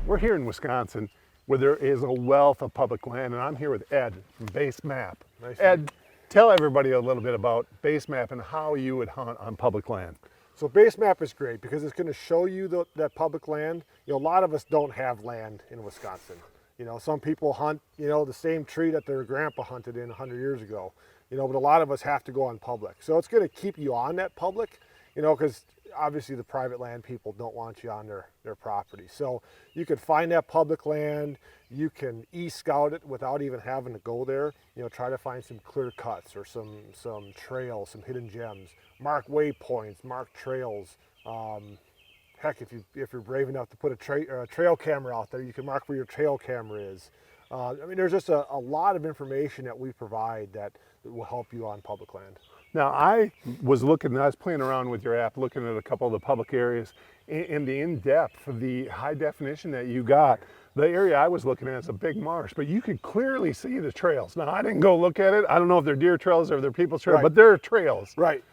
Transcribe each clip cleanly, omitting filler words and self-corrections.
We're here in Wisconsin where there is a wealth of public land, and I'm here with Ed from Base Map. Nice. Ed, tell everybody a little bit about Base Map and how you would hunt on public land. So Base Map is great because it's going to show you that public land. A lot of us don't have land in Wisconsin. Some people hunt, the same tree that their grandpa hunted in 100 years ago. But a lot of us have to go on public. So it's going to keep you on that public, because obviously the private land people don't want you on their property. So you can find that public land, you can e-scout it without even having to go there. Try to find some clear cuts or some trails, some hidden gems, mark waypoints, mark trails. Heck, if you're brave enough to put a trail camera out there, you can mark where your trail camera is. There's just a lot of information that we provide that will help you on public land. Now, I was playing around with your app, looking at a couple of the public areas, and the in-depth, the high definition that you got. The area I was looking at is a big marsh, but you could clearly see the trails. Now, I didn't go look at it. I don't know if they're deer trails or they're people's trails, right. But there are trails. Right.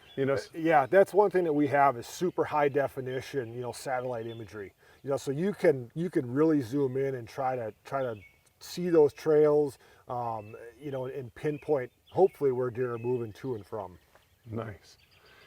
Yeah, that's one thing that we have is super high definition, satellite imagery. So you can really zoom in and try to see those trails, and pinpoint hopefully where deer are moving to and from. Nice.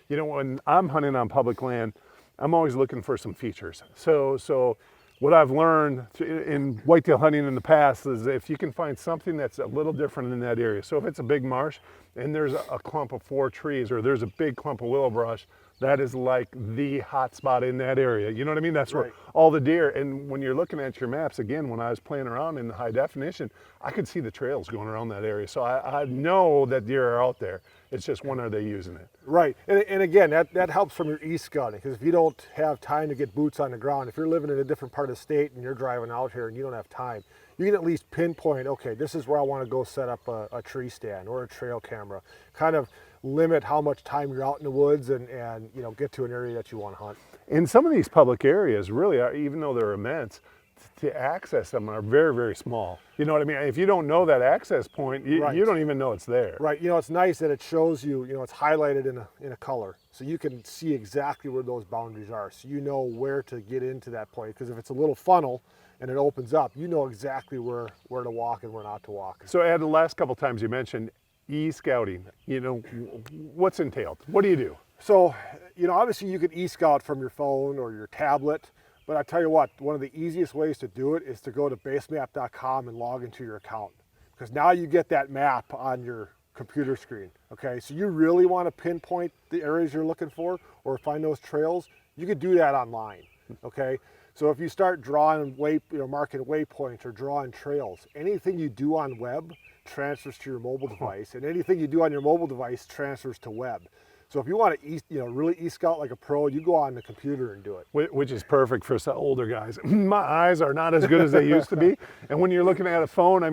When I'm hunting on public land, I'm always looking for some features. So what I've learned in whitetail hunting in the past is if you can find something that's a little different in that area. So if it's a big marsh and there's a clump of 4 trees or there's a big clump of willow brush, that is like the hot spot in that area. You know what I mean? That's where all the deer, and when you're looking at your maps, again, when I was playing around in the high definition, I could see the trails going around that area. So I know that deer are out there. It's just when are they using it? Right, and again, that helps from your e-scouting, because if you don't have time to get boots on the ground, if you're living in a different part of the state and you're driving out here and you don't have time, you can at least pinpoint, okay, this is where I want to go set up a tree stand or a trail camera. Kind of limit how much time you're out in the woods and get to an area that you want to hunt. And some of these public areas really are, even though they're immense, to access them are very, very small. You know what I mean? If you don't know that access point, you don't even know it's there. Right. It's nice that it shows you, it's highlighted in a color. So you can see exactly where those boundaries are. So you know where to get into that point. Because if it's a little funnel and it opens up, you know exactly where to walk and where not to walk. So Ed, the last couple times you mentioned e-scouting. What's entailed? What do you do? So, obviously you can e-scout from your phone or your tablet. But I tell you what, one of the easiest ways to do it is to go to basemap.com and log into your account. Because now you get that map on your computer screen, okay? So you really want to pinpoint the areas you're looking for or find those trails, you can do that online, okay? So if you start drawing marking waypoints or drawing trails, anything you do on web transfers to your mobile device, and anything you do on your mobile device transfers to web. So if you want to really e-scout like a pro, you go on the computer and do it. Which is perfect for some older guys. My eyes are not as good as they used to be. And when you're looking at a phone,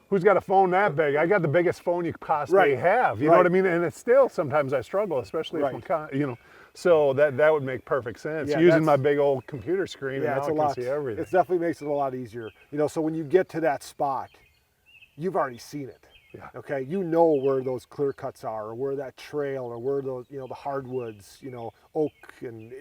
who's got a phone that big? I got the biggest phone you could possibly have. You know what I mean? And it's still, sometimes I struggle, especially if I'm, so that would make perfect sense. Using my big old computer screen, and now I can see everything. It definitely makes it a lot easier. So when you get to that spot, you've already seen it. Yeah. Okay, you know where those clear cuts are, or where that trail, or where those, the hardwoods, oak, and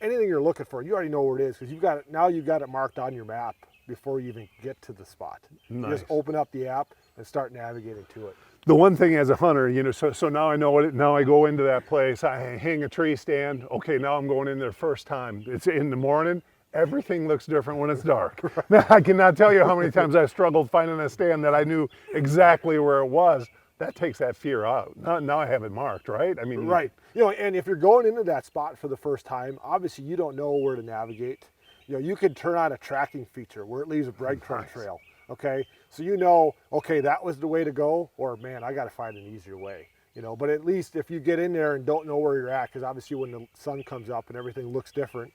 anything you're looking for, you already know where it is because you've got it marked on your map before you even get to the spot. Nice. You just open up the app and start navigating to it. The one thing as a hunter, so now I know what now I go into that place, I hang a tree stand. Okay, now I'm going in there first time. It's in the morning. Everything looks different when it's dark. Now, I cannot tell you how many times I've struggled finding a stand that I knew exactly where it was. That takes that fear out. Now I have it marked, right? Right. And if you're going into that spot for the first time, obviously you don't know where to navigate. You could turn on a tracking feature where it leaves a breadcrumb trail. Okay, so okay, that was the way to go, or man, I got to find an easier way. But at least if you get in there and don't know where you're at, because obviously when the sun comes up and everything looks different,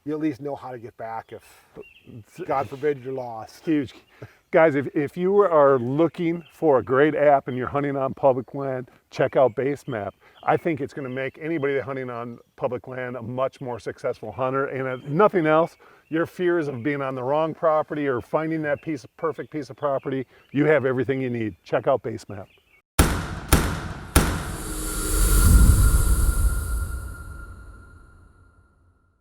you at least know how to get back if, God forbid, you're lost. Huge. Guys, if you are looking for a great app and you're hunting on public land, check out Base Map. I think it's going to make anybody hunting on public land a much more successful hunter. And if nothing else, your fears of being on the wrong property or finding that perfect piece of property, you have everything you need. Check out Base Map.